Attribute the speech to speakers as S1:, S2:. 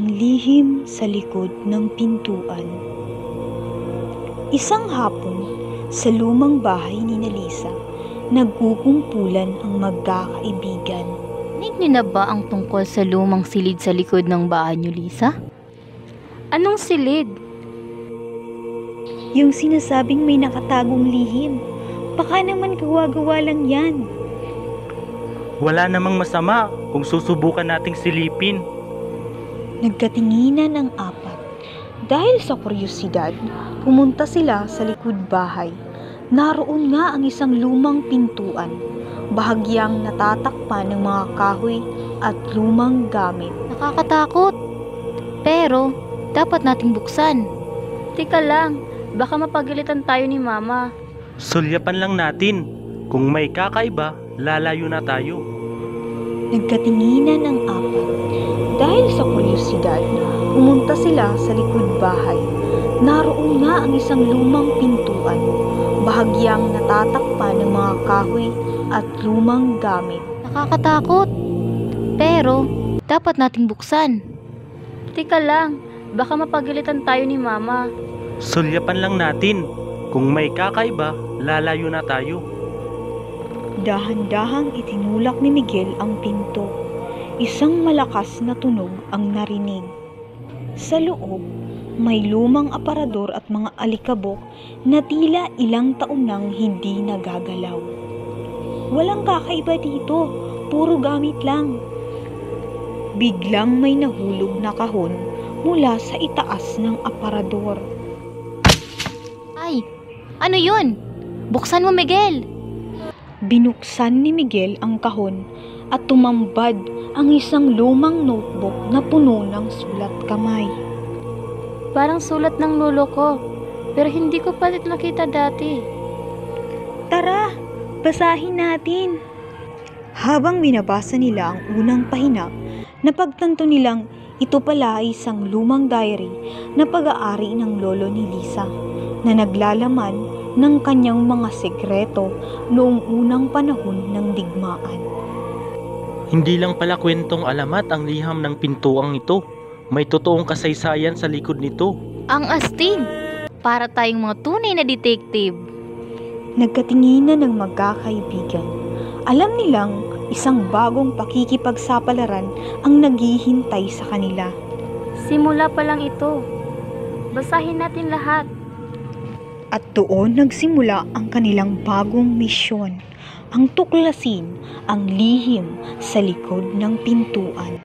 S1: Ang lihim sa likod ng pintuan. Isang hapon, sa lumang bahay ni Lisa, nagkukumpulan ang magkakaibigan.
S2: Narinig niyo na ba ang tungkol sa lumang silid sa likod ng bahay niyo, Lisa? Anong silid?
S1: Yung sinasabing may nakatagong lihim. Baka naman gawa-gawa lang yan.
S3: Wala namang masama kung susubukan nating silipin.
S1: Nagkatinginan ang apat. Dahil sa kuryosidad, pumunta sila sa likod bahay. Naroon nga ang isang lumang pintuan, bahagyang natatakpan ng mga kahoy at lumang gamit.
S2: Nakakatakot. Pero, dapat nating buksan. Teka lang, baka mapagalitan tayo ni Mama.
S3: Sulyapan lang natin. Kung may kakaiba, lalayo na tayo.
S1: Nagkatinginan ang apat. Dahil sa kuryosidad, pumunta sila sa likod bahay. Naroon nga ang isang lumang pintuan, bahagyang natatakpan ng mga kahoy at lumang gamit.
S2: Nakakatakot. Pero, dapat nating buksan. Teka lang, baka mapagalitan tayo ni Mama.
S3: Sulyapan lang natin. Kung may kakaiba, lalayo na tayo.
S1: Dahan-dahang itinulak ni Miguel ang pinto. Isang malakas na tunog ang narinig. Sa loob, may lumang aparador at mga alikabok na tila ilang taon nang hindi nagagalaw. Walang kakaiba dito, puro gamit lang. Biglang may nahulog na kahon mula sa itaas ng aparador.
S2: Ay, ano yun? Buksan mo, Miguel!
S1: Binuksan ni Miguel ang kahon at tumambad ang isang lumang notebook na puno ng sulat kamay.
S2: Parang sulat ng lolo ko, pero hindi ko pa ito nakita dati.
S1: Tara, basahin natin. Habang binabasa nila ang unang pahina, napagtanto nilang ito pala ay isang lumang diary na pag-aari ng lolo ni Lisa na naglalaman ng kanyang mga sekreto noong unang panahon ng digmaan.
S3: Hindi lang pala kwentong alamat ang liham ng pintuang ito. May totoong kasaysayan sa likod nito.
S2: Ang astig! Para tayong mga tunay na detective.
S1: Nagkatinginan ng magkakaibigan. Alam nilang isang bagong pakikipagsapalaran ang naghihintay sa kanila.
S2: Simula pa lang ito. Basahin natin lahat.
S1: At doon nagsimula ang kanilang bagong misyon, ang tuklasin ang lihim sa likod ng pintuan.